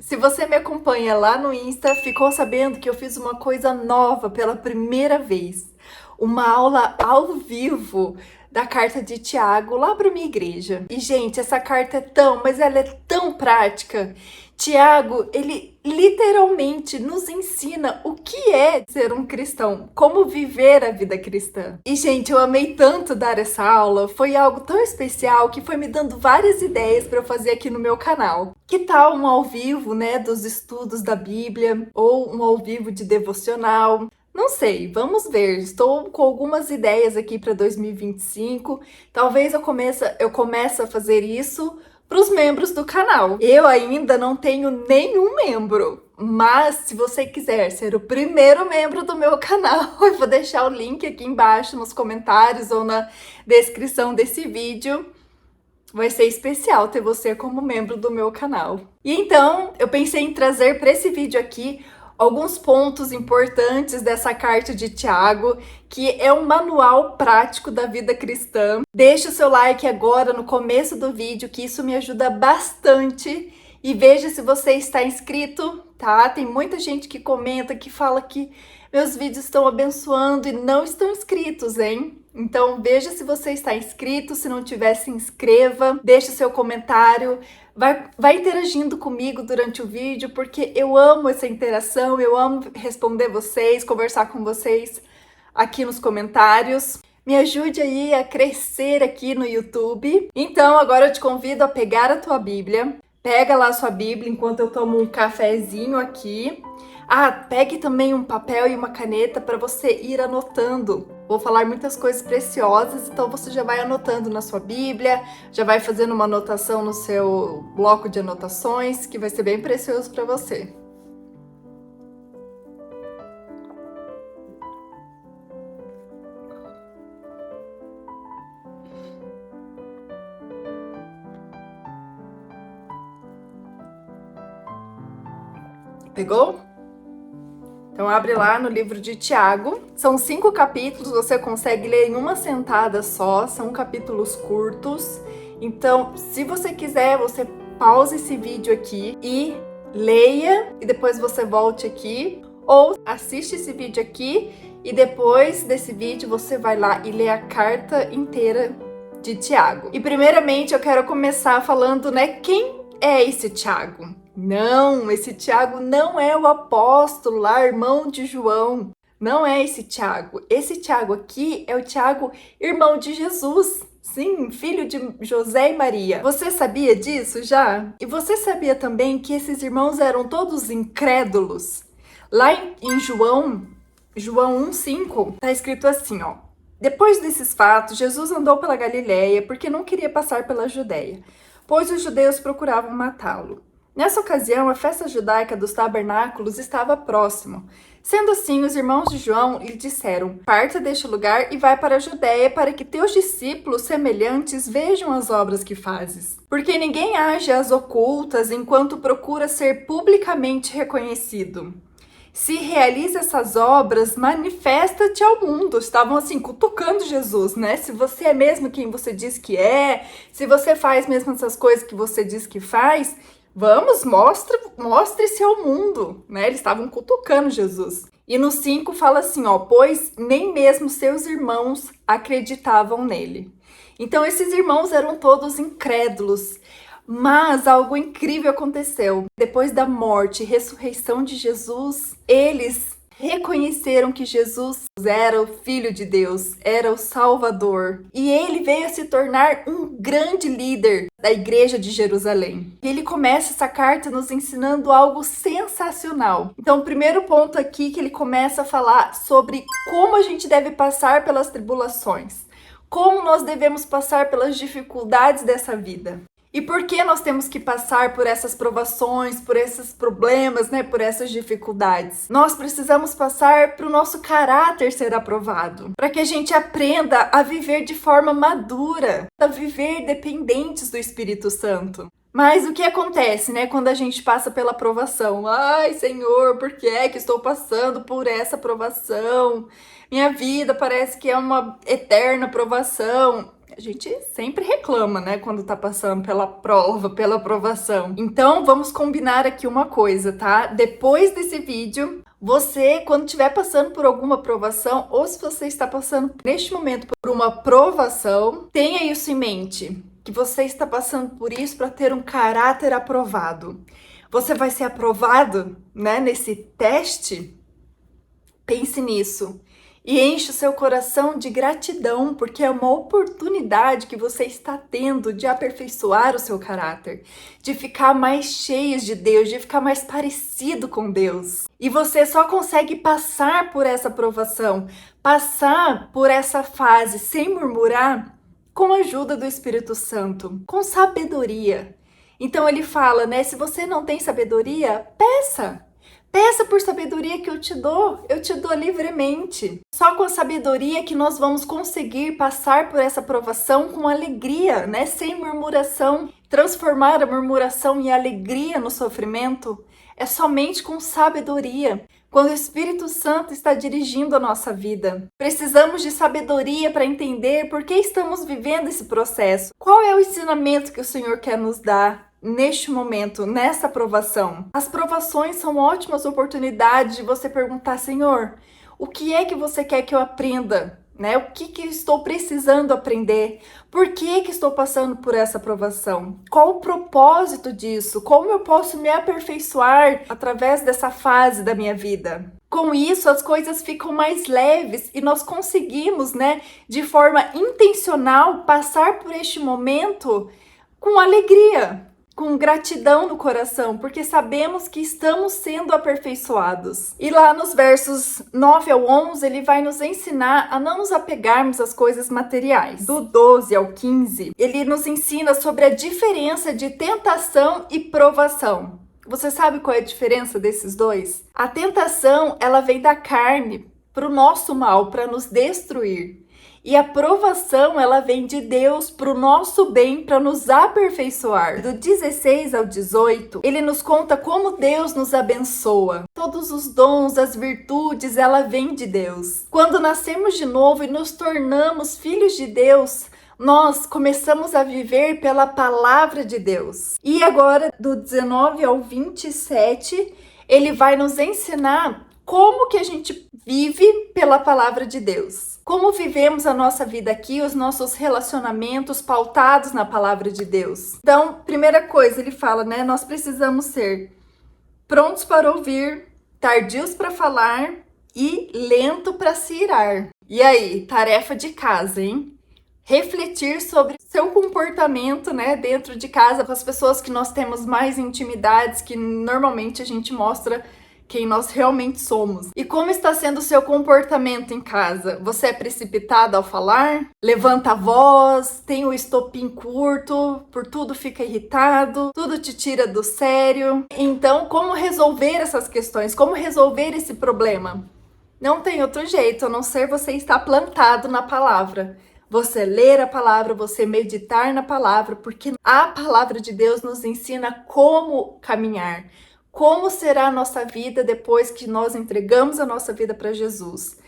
Se você me acompanha lá no Insta, ficou sabendo que eu fiz uma coisa nova pela primeira vez. Uma aula ao vivo da carta de Tiago lá para minha igreja. E, gente, essa carta mas ela é tão prática. Tiago, ele literalmente nos ensina o que é ser um cristão, como viver a vida cristã. E, gente, eu amei tanto dar essa aula, foi algo tão especial que foi me dando várias ideias para eu fazer aqui no meu canal. Que tal um ao vivo, né, dos estudos da Bíblia, ou um ao vivo de devocional? Não sei, vamos ver. Estou com algumas ideias aqui para 2025. Talvez eu comece a fazer isso para os membros do canal. Eu ainda não tenho nenhum membro, mas se você quiser ser o primeiro membro do meu canal, eu vou deixar o link aqui embaixo nos comentários ou na descrição desse vídeo. Vai ser especial ter você como membro do meu canal. E então, eu pensei em trazer para esse vídeo aqui alguns pontos importantes dessa carta de Tiago, que é um manual prático da vida cristã. Deixa o seu like agora no começo do vídeo, que isso me ajuda bastante. E veja se você está inscrito, tá? Tem muita gente que comenta, que fala que meus vídeos estão abençoando e não estão inscritos, hein? Então veja se você está inscrito, se não tiver, se inscreva, deixa o seu comentário. Vai interagindo comigo durante o vídeo, porque eu amo essa interação, eu amo responder vocês, conversar com vocês aqui nos comentários. Me ajude aí a crescer aqui no YouTube. Então, agora eu te convido a pegar a tua Bíblia. Pega lá a sua Bíblia enquanto eu tomo um cafezinho aqui. Pegue também um papel e uma caneta para você ir anotando. Vou falar muitas coisas preciosas, então você já vai anotando na sua Bíblia, já vai fazendo uma anotação no seu bloco de anotações, que vai ser bem precioso para você. Pegou? Então abre lá no livro de Tiago. São 5 capítulos, você consegue ler em uma sentada só, são capítulos curtos. Então, se você quiser, você pausa esse vídeo aqui e leia, e depois você volte aqui. Ou assiste esse vídeo aqui e depois desse vídeo você vai lá e lê a carta inteira de Tiago. E primeiramente eu quero começar falando, né, quem é esse Tiago? Não, esse Tiago não é o apóstolo lá, irmão de João. Não é esse Tiago. Esse Tiago aqui é o Tiago, irmão de Jesus. Sim, filho de José e Maria. Você sabia disso já? E você sabia também que esses irmãos eram todos incrédulos? Lá em João 1:5, tá escrito assim, ó. Depois desses fatos, Jesus andou pela Galileia porque não queria passar pela Judéia, pois os judeus procuravam matá-lo. Nessa ocasião, a festa judaica dos tabernáculos estava próximo. Sendo assim, os irmãos de João lhe disseram: parta deste lugar e vai para a Judéia, para que teus discípulos semelhantes vejam as obras que fazes. Porque ninguém age às ocultas enquanto procura ser publicamente reconhecido. Se realiza essas obras, manifesta-te ao mundo. Estavam assim, cutucando Jesus, né? Se você é mesmo quem você diz que é, se você faz mesmo essas coisas que você diz que faz, vamos, mostre-se ao mundo, né? Eles estavam cutucando Jesus. E no 5 fala assim, ó, pois nem mesmo seus irmãos acreditavam nele. Então esses irmãos eram todos incrédulos. Mas algo incrível aconteceu. Depois da morte e ressurreição de Jesus, eles reconheceram que Jesus era o Filho de Deus, era o Salvador. E ele veio a se tornar um grande líder da Igreja de Jerusalém. E ele começa essa carta nos ensinando algo sensacional. Então, o primeiro ponto aqui que ele começa a falar sobre como a gente deve passar pelas tribulações. Como nós devemos passar pelas dificuldades dessa vida. E por que nós temos que passar por essas provações, por esses problemas, né, por essas dificuldades? Nós precisamos passar para o nosso caráter ser aprovado, para que a gente aprenda a viver de forma madura, a viver dependentes do Espírito Santo. Mas o que acontece, né, quando a gente passa pela provação? Ai, Senhor, por que é que estou passando por essa provação? Minha vida parece que é uma eterna provação. A gente sempre reclama, né, quando tá passando pela prova, pela aprovação. Então, vamos combinar aqui uma coisa, tá? Depois desse vídeo, você, quando estiver passando por alguma aprovação, ou se você está passando neste momento por uma provação, tenha isso em mente, que você está passando por isso para ter um caráter aprovado. Você vai ser aprovado, né, nesse teste? Pense nisso. E enche o seu coração de gratidão, porque é uma oportunidade que você está tendo de aperfeiçoar o seu caráter, de ficar mais cheio de Deus, de ficar mais parecido com Deus. E você só consegue passar por essa provação, passar por essa fase sem murmurar, com a ajuda do Espírito Santo, com sabedoria. Então ele fala, né? Se você não tem sabedoria, peça. Peça por sabedoria que eu te dou livremente. Só com a sabedoria que nós vamos conseguir passar por essa provação com alegria, né? Sem murmuração. Transformar a murmuração em alegria no sofrimento é somente com sabedoria. Quando o Espírito Santo está dirigindo a nossa vida. Precisamos de sabedoria para entender por que estamos vivendo esse processo. Qual é o ensinamento que o Senhor quer nos dar neste momento, nessa provação? As provações são ótimas oportunidades de você perguntar, Senhor, o que é que você quer que eu aprenda? Né? O que eu estou precisando aprender? Por que estou passando por essa provação? Qual o propósito disso? Como eu posso me aperfeiçoar através dessa fase da minha vida? Com isso, as coisas ficam mais leves e nós conseguimos, né, de forma intencional, passar por este momento com alegria, com gratidão no coração, porque sabemos que estamos sendo aperfeiçoados. E lá nos versos 9 ao 11, ele vai nos ensinar a não nos apegarmos às coisas materiais. Do 12 ao 15, ele nos ensina sobre a diferença de tentação e provação. Você sabe qual é a diferença desses dois? A tentação, ela vem da carne para o nosso mal, para nos destruir. E a provação, ela vem de Deus para o nosso bem, para nos aperfeiçoar. Do 16 ao 18, ele nos conta como Deus nos abençoa. Todos os dons, as virtudes, ela vem de Deus. Quando nascemos de novo e nos tornamos filhos de Deus, nós começamos a viver pela palavra de Deus. E agora, do 19 ao 27, ele vai nos ensinar como que a gente vive pela palavra de Deus. Como vivemos a nossa vida aqui, os nossos relacionamentos pautados na palavra de Deus. Então, primeira coisa, ele fala, né? Nós precisamos ser prontos para ouvir, tardios para falar e lento para se irar. E aí, tarefa de casa, hein? Refletir sobre seu comportamento, né, dentro de casa, com as pessoas que nós temos mais intimidades, que normalmente a gente mostra quem nós realmente somos. E como está sendo o seu comportamento em casa? Você é precipitado ao falar? Levanta a voz? Tem o estopim curto? Por tudo fica irritado? Tudo te tira do sério? Então, como resolver essas questões? Como resolver esse problema? Não tem outro jeito, a não ser você estar plantado na palavra. Você ler a palavra, você meditar na palavra, porque a palavra de Deus nos ensina como caminhar. Como será a nossa vida depois que nós entregamos a nossa vida para Jesus?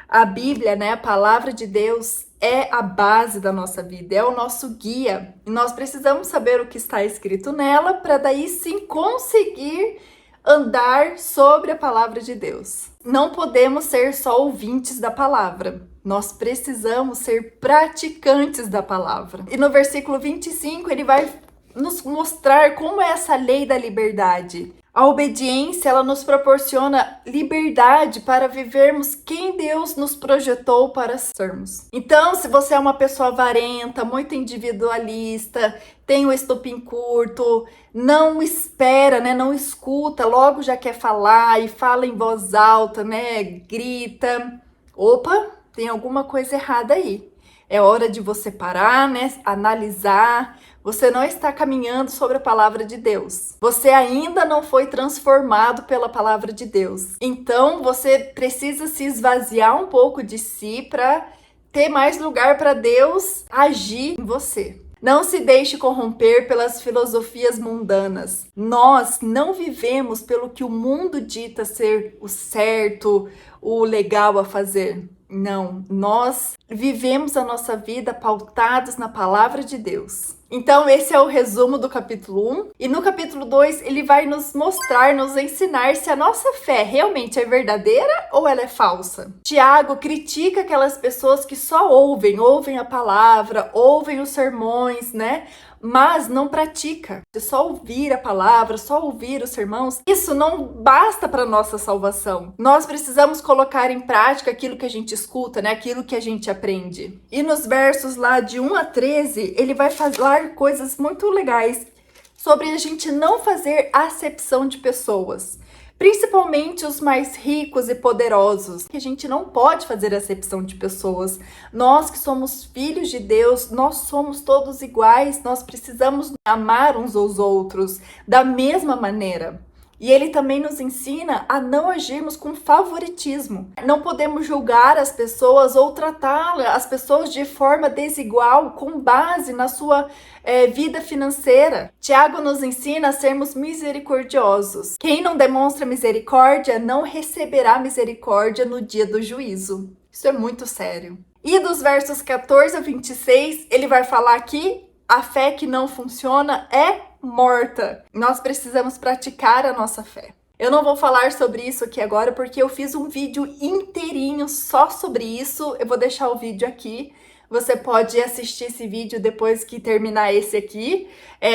A Bíblia, né, a palavra de Deus, é a base da nossa vida, é o nosso guia. E nós precisamos saber o que está escrito nela para daí sim conseguir andar sobre a palavra de Deus. Não podemos ser só ouvintes da palavra. Nós precisamos ser praticantes da palavra. E no versículo 25, ele vai nos mostrar como é essa lei da liberdade. A obediência, ela nos proporciona liberdade para vivermos quem Deus nos projetou para sermos. Então, se você é uma pessoa avarenta, muito individualista, tem o estopim curto, não espera, né, não escuta, logo já quer falar e fala em voz alta, né, grita. Opa, tem alguma coisa errada aí. É hora de você parar, né, analisar. Você não está caminhando sobre a palavra de Deus. Você ainda não foi transformado pela palavra de Deus. Então, você precisa se esvaziar um pouco de si para ter mais lugar para Deus agir em você. Não se deixe corromper pelas filosofias mundanas. Nós não vivemos pelo que o mundo dita ser o certo, o legal a fazer. Não, nós vivemos a nossa vida pautados na palavra de Deus. Então, esse é o resumo do capítulo 1. E no capítulo 2, ele vai nos mostrar, nos ensinar se a nossa fé realmente é verdadeira ou ela é falsa. Tiago critica aquelas pessoas que só ouvem a palavra, ouvem os sermões, né? Mas não pratica. Só ouvir a palavra, só ouvir os sermãos, isso não basta para nossa salvação. Nós precisamos colocar em prática aquilo que a gente escuta, né? Aquilo que a gente aprende. E nos versos lá de 1 a 13, ele vai falar coisas muito legais sobre a gente não fazer acepção de pessoas. Principalmente os mais ricos e poderosos, que a gente não pode fazer acepção de pessoas. Nós que somos filhos de Deus, nós somos todos iguais, nós precisamos amar uns aos outros da mesma maneira. E ele também nos ensina a não agirmos com favoritismo. Não podemos julgar as pessoas ou tratar as pessoas de forma desigual com base na sua vida financeira. Tiago nos ensina a sermos misericordiosos. Quem não demonstra misericórdia não receberá misericórdia no dia do juízo. Isso é muito sério. E dos versos 14 a 26, ele vai falar que a fé que não funciona é morta. Nós precisamos praticar a nossa fé. Eu não vou falar sobre isso aqui agora porque eu fiz um vídeo inteirinho só sobre isso. Eu vou deixar o vídeo aqui. Você pode assistir esse vídeo depois que terminar esse aqui.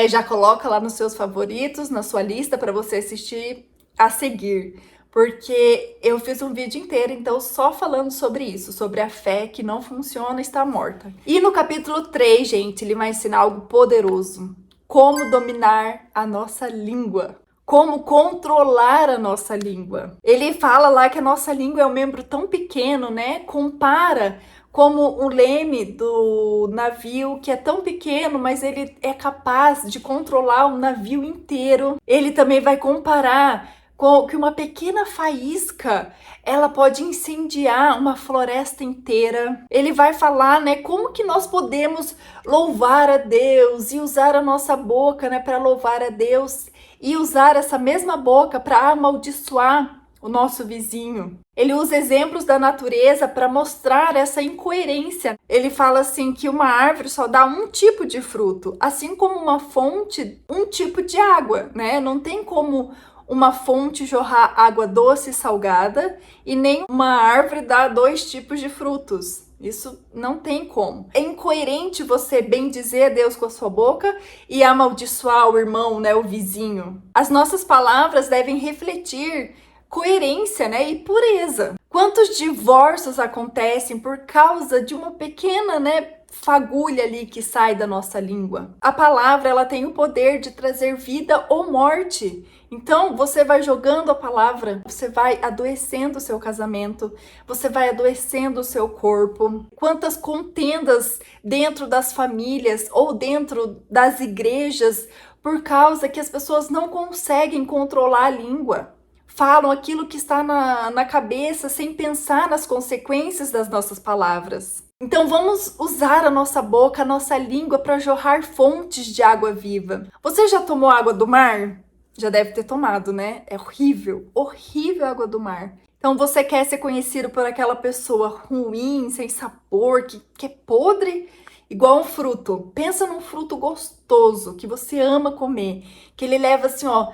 Já coloca lá nos seus favoritos, na sua lista para você assistir a seguir. Porque eu fiz um vídeo inteiro, então, só falando sobre isso, sobre a fé que não funciona, está morta. E no capítulo 3, gente, ele vai ensinar algo poderoso. Como dominar a nossa língua. Como controlar a nossa língua. Ele fala lá que a nossa língua é um membro tão pequeno, né? Compara como o leme do navio, que é tão pequeno, mas ele é capaz de controlar o navio inteiro. Ele também vai comparar com que uma pequena faísca, ela pode incendiar uma floresta inteira. Ele vai falar, né, como que nós podemos louvar a Deus e usar a nossa boca, né, para louvar a Deus e usar essa mesma boca para amaldiçoar o nosso vizinho. Ele usa exemplos da natureza para mostrar essa incoerência. Ele fala assim que uma árvore só dá um tipo de fruto, assim como uma fonte, um tipo de água, né? Não tem como uma fonte jorrar água doce e salgada e nem uma árvore dar 2 tipos de frutos. Isso não tem como. É incoerente você bendizer a Deus com a sua boca e amaldiçoar o irmão, né, o vizinho. As nossas palavras devem refletir coerência, né, e pureza. Quantos divórcios acontecem por causa de uma pequena, né, fagulha ali que sai da nossa língua? A palavra, ela tem o poder de trazer vida ou morte. Então, você vai jogando a palavra, você vai adoecendo o seu casamento, você vai adoecendo o seu corpo. Quantas contendas dentro das famílias ou dentro das igrejas por causa que as pessoas não conseguem controlar a língua. Falam aquilo que está na cabeça sem pensar nas consequências das nossas palavras. Então vamos usar a nossa boca, a nossa língua para jorrar fontes de água viva. Você já tomou água do mar? Já deve ter tomado, né? É horrível, horrível a água do mar. Então você quer ser conhecido por aquela pessoa ruim, sem sabor, que é podre? Igual um fruto. Pensa num fruto gostoso, que você ama comer, que ele leva assim, ó,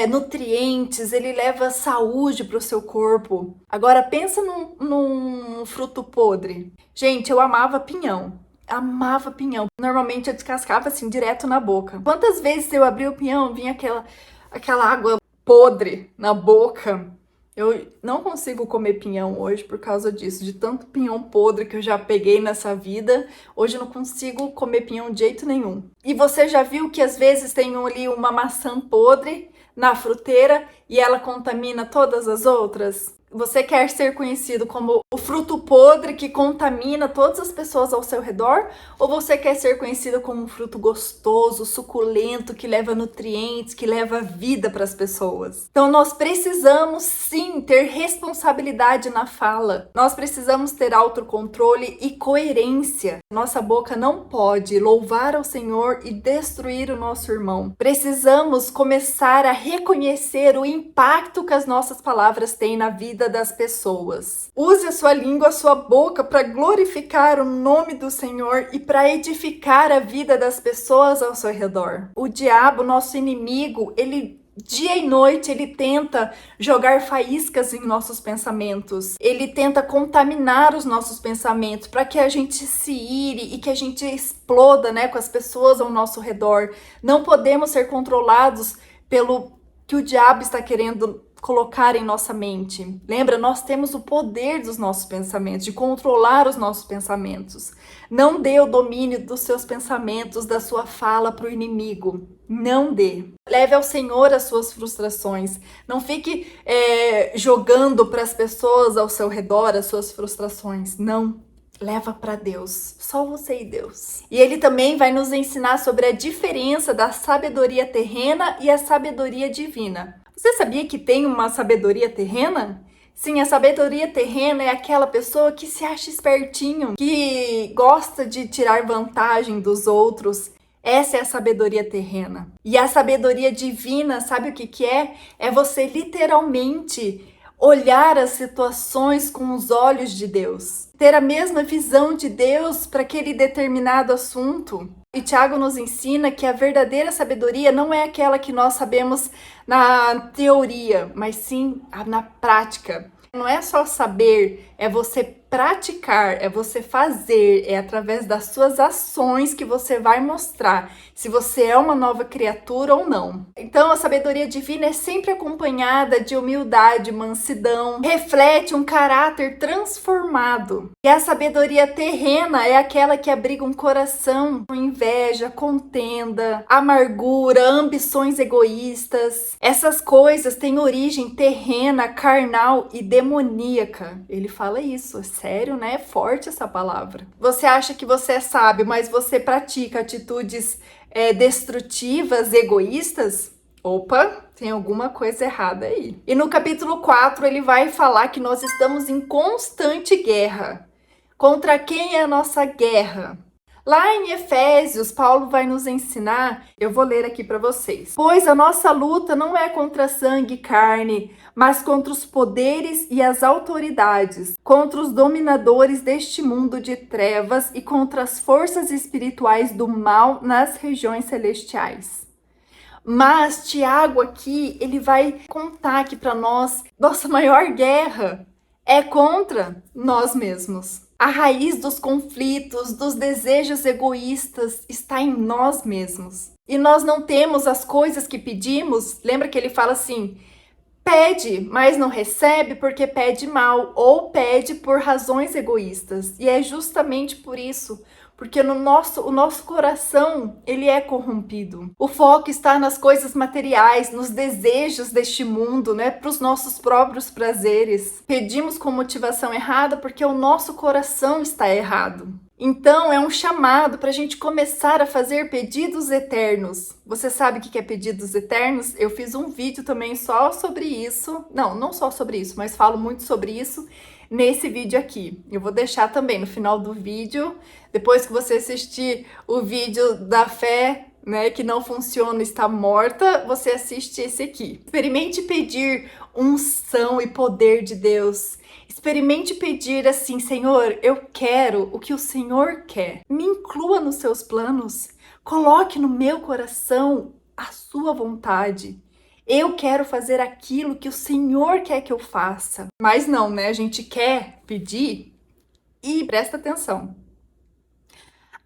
nutrientes, ele leva saúde para o seu corpo. Agora pensa num fruto podre. Gente, eu amava pinhão. Amava pinhão. Normalmente eu descascava assim direto na boca. Quantas vezes eu abria o pinhão, vinha aquela água podre na boca. Eu não consigo comer pinhão hoje por causa disso, de tanto pinhão podre que eu já peguei nessa vida. Hoje eu não consigo comer pinhão de jeito nenhum. E você já viu que às vezes tem ali uma maçã podre na fruteira e ela contamina todas as outras? Você quer ser conhecido como o fruto podre que contamina todas as pessoas ao seu redor? Ou você quer ser conhecido como um fruto gostoso, suculento, que leva nutrientes, que leva vida para as pessoas? Então nós precisamos sim ter responsabilidade na fala. Nós precisamos ter autocontrole e coerência. Nossa boca não pode louvar ao Senhor e destruir o nosso irmão. Precisamos começar a reconhecer o impacto que as nossas palavras têm na vida vida das pessoas. Use a sua língua, a sua boca para glorificar o nome do Senhor e para edificar a vida das pessoas ao seu redor. O diabo, nosso inimigo, ele dia e noite ele tenta jogar faíscas em nossos pensamentos. Ele tenta contaminar os nossos pensamentos para que a gente se ire e que a gente exploda, né, com as pessoas ao nosso redor. Não podemos ser controlados pelo que o diabo está querendo colocar em nossa mente. Lembra, nós temos o poder dos nossos pensamentos, de controlar os nossos pensamentos. Não dê o domínio dos seus pensamentos, da sua fala para o inimigo. Não dê. Leve ao Senhor as suas frustrações. Não fique jogando para as pessoas ao seu redor as suas frustrações. Não. Leva para Deus, só você e Deus. E ele também vai nos ensinar sobre a diferença da sabedoria terrena e a sabedoria divina. Você sabia que tem uma sabedoria terrena? Sim, a sabedoria terrena é aquela pessoa que se acha espertinho, que gosta de tirar vantagem dos outros. Essa é a sabedoria terrena. E a sabedoria divina, sabe o que é? É você literalmente olhar as situações com os olhos de Deus, ter a mesma visão de Deus para aquele determinado assunto. E Tiago nos ensina que a verdadeira sabedoria não é aquela que nós sabemos na teoria, mas sim na prática. Não é só saber, é você praticar, é você fazer, é através das suas ações que você vai mostrar se você é uma nova criatura ou não. Então, a sabedoria divina é sempre acompanhada de humildade, mansidão, reflete um caráter transformado. E a sabedoria terrena é aquela que abriga um coração com inveja, contenda, amargura, ambições egoístas. Essas coisas têm origem terrena, carnal e demoníaca. Ele fala isso. Sério, né? É forte essa palavra. Você acha que você é sábio, mas você pratica atitudes destrutivas, egoístas? Opa, tem alguma coisa errada aí. E no capítulo 4 ele vai falar que nós estamos em constante guerra. Contra quem é a nossa guerra? Lá em Efésios, Paulo vai nos ensinar, eu vou ler aqui para vocês. Pois a nossa luta não é contra sangue e carne, mas contra os poderes e as autoridades, contra os dominadores deste mundo de trevas e contra as forças espirituais do mal nas regiões celestiais. Mas Tiago aqui, ele vai contar aqui para nós, nossa maior guerra é contra nós mesmos. A raiz dos conflitos, dos desejos egoístas está em nós mesmos. E nós não temos as coisas que pedimos. Lembra que ele fala assim, pede, mas não recebe porque pede mal, ou pede por razões egoístas. E é justamente por isso, porque o nosso coração, ele é corrompido. O foco está nas coisas materiais, nos desejos deste mundo, né? Para os nossos próprios prazeres. Pedimos com motivação errada porque o nosso coração está errado. Então, é um chamado para a gente começar a fazer pedidos eternos. Você sabe o que é pedidos eternos? Eu fiz um vídeo também só sobre isso. Não só sobre isso, mas falo muito sobre isso nesse vídeo aqui. Eu vou deixar também no final do vídeo, depois que você assistir o vídeo da fé, né, que não funciona, está morta, você assiste esse aqui. Experimente pedir unção e poder de Deus. Experimente pedir assim, Senhor, eu quero o que o Senhor quer. Me inclua nos seus planos. Coloque no meu coração a sua vontade. Eu quero fazer aquilo que o Senhor quer que eu faça. Mas não, né? A gente quer pedir e presta atenção.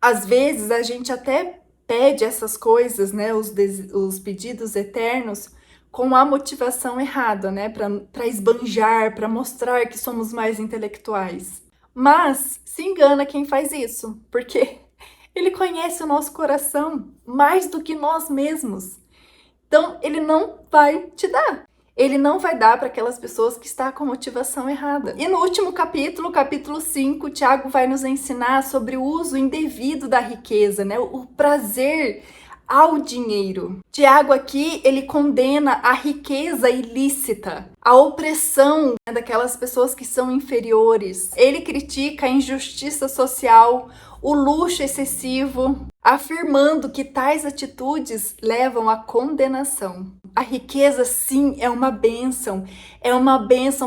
Às vezes a gente até pede essas coisas, né? Os pedidos eternos com a motivação errada, né? Para esbanjar, para mostrar que somos mais intelectuais. Mas se engana quem faz isso, porque ele conhece o nosso coração mais do que nós mesmos. Então, ele não vai te dar. Ele não vai dar para aquelas pessoas que estão com a motivação errada. E no último capítulo, capítulo 5, Tiago vai nos ensinar sobre o uso indevido da riqueza, né? O prazer ao dinheiro. Tiago aqui, ele condena a riqueza ilícita, a opressão, né, daquelas pessoas que são inferiores. Ele critica a injustiça social, o luxo excessivo, afirmando que tais atitudes levam à condenação. A riqueza, sim, é uma bênção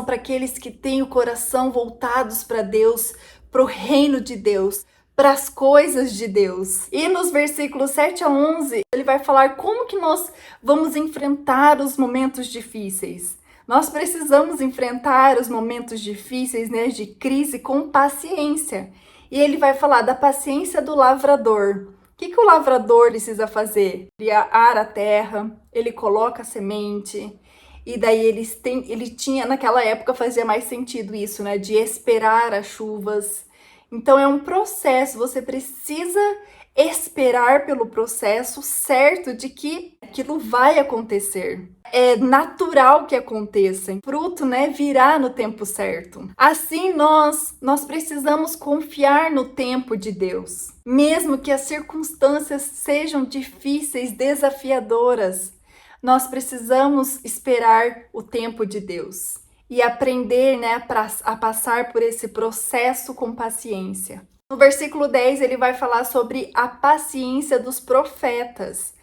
para aqueles que têm o coração voltados para Deus, para o reino de Deus, para as coisas de Deus. E nos versículos 7 a 11, ele vai falar como que nós vamos enfrentar os momentos difíceis. Nós precisamos enfrentar os momentos difíceis, né, de crise com paciência. E ele vai falar da paciência do lavrador. O que o lavrador precisa fazer? Ele ara a terra, ele coloca a semente, e daí ele tinha, naquela época fazia mais sentido isso, né? De esperar as chuvas. Então é um processo, você precisa esperar pelo processo certo de que aquilo vai acontecer. É natural que aconteça. O fruto, né, virá no tempo certo. Assim nós precisamos confiar no tempo de Deus. Mesmo que as circunstâncias sejam difíceis, desafiadoras, nós precisamos esperar o tempo de Deus e aprender, né, a passar por esse processo com paciência. No versículo 10, ele vai falar sobre a paciência dos profetas.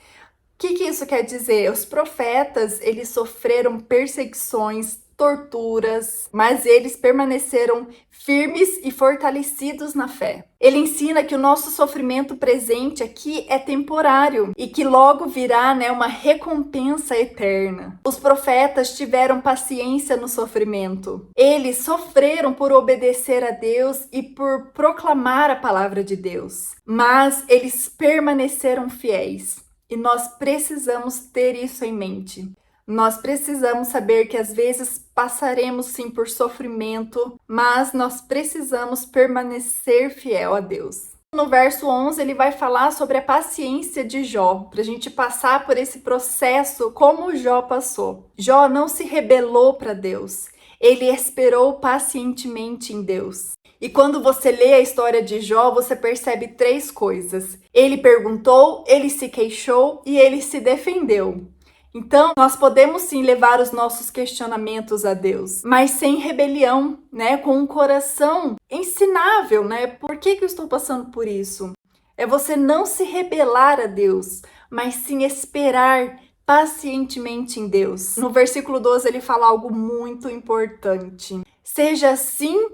O que isso quer dizer? Os profetas, eles sofreram perseguições, torturas, mas eles permaneceram firmes e fortalecidos na fé. Ele ensina que o nosso sofrimento presente aqui é temporário e que logo virá, né, uma recompensa eterna. Os profetas tiveram paciência no sofrimento. Eles sofreram por obedecer a Deus e por proclamar a palavra de Deus, mas eles permaneceram fiéis. E nós precisamos ter isso em mente. Nós precisamos saber que às vezes passaremos sim por sofrimento, mas nós precisamos permanecer fiel a Deus. No verso 11, ele vai falar sobre a paciência de Jó, para a gente passar por esse processo como Jó passou. Jó não se rebelou para Deus, ele esperou pacientemente em Deus. E quando você lê a história de Jó, você percebe 3 coisas. Ele perguntou, ele se queixou e ele se defendeu. Então, nós podemos sim levar os nossos questionamentos a Deus, mas sem rebelião, né? Com um coração ensinável, né? Por que eu estou passando por isso? É você não se rebelar a Deus, mas sim esperar pacientemente em Deus. No versículo 12, ele fala algo muito importante. Seja sim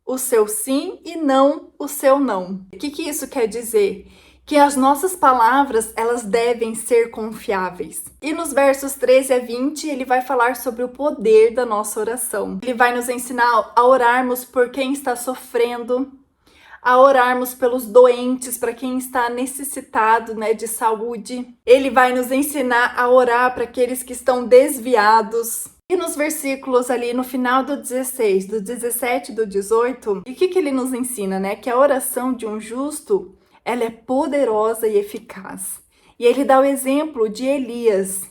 o seu sim e não o seu não. O que isso quer dizer? Que as nossas palavras, elas devem ser confiáveis. E nos versos 13 a 20, ele vai falar sobre o poder da nossa oração. Ele vai nos ensinar a orarmos por quem está sofrendo, a orarmos pelos doentes, para quem está necessitado, né, de saúde. Ele vai nos ensinar a orar para aqueles que estão desviados. E nos versículos ali no final do 16, do 17 e do 18, e o que ele nos ensina, né? Que a oração de um justo, ela é poderosa e eficaz. E ele dá o exemplo de Elias.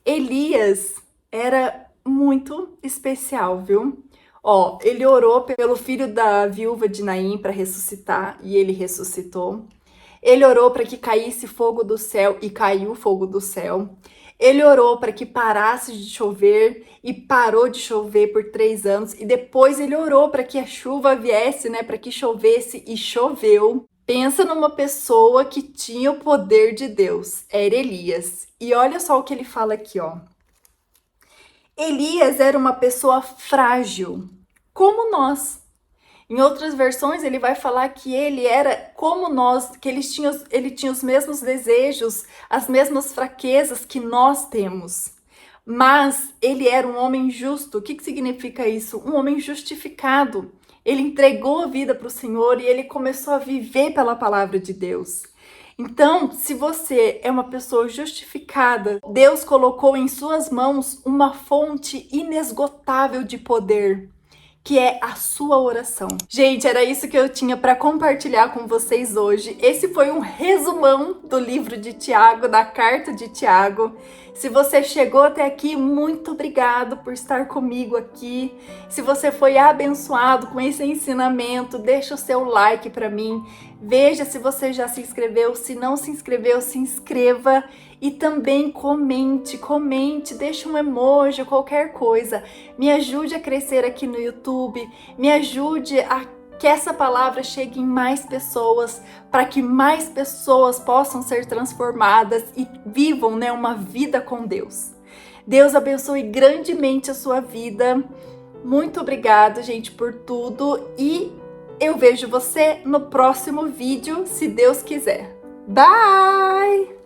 Elias era muito especial, viu? Ó, ele orou pelo filho da viúva de Naim para ressuscitar, e ele ressuscitou. Ele orou para que caísse fogo do céu, e caiu fogo do céu. Ele orou para que parasse de chover e parou de chover por 3 anos. E depois ele orou para que a chuva viesse, né? Para que chovesse e choveu. Pensa numa pessoa que tinha o poder de Deus. Era Elias. E olha só o que ele fala aqui, ó. Elias era uma pessoa frágil, como nós. Em outras versões, ele vai falar que ele era como nós, que ele tinha os mesmos desejos, as mesmas fraquezas que nós temos. Mas ele era um homem justo. O que significa isso? Um homem justificado. Ele entregou a vida para o Senhor e ele começou a viver pela palavra de Deus. Então, se você é uma pessoa justificada, Deus colocou em suas mãos uma fonte inesgotável de poder, que é a sua oração. Gente, era isso que eu tinha para compartilhar com vocês hoje. Esse foi um resumão do livro de Tiago, da carta de Tiago. Se você chegou até aqui, muito obrigado por estar comigo aqui. Se você foi abençoado com esse ensinamento, deixa o seu like para mim. Veja se você já se inscreveu. Se não se inscreveu, se inscreva. E também comente, deixa um emoji, qualquer coisa. Me ajude a crescer aqui no YouTube, me ajude a Que essa palavra chegue em mais pessoas, para que mais pessoas possam ser transformadas e vivam, né, uma vida com Deus. Deus abençoe grandemente a sua vida. Muito obrigada, gente, por tudo. E eu vejo você no próximo vídeo, se Deus quiser. Bye!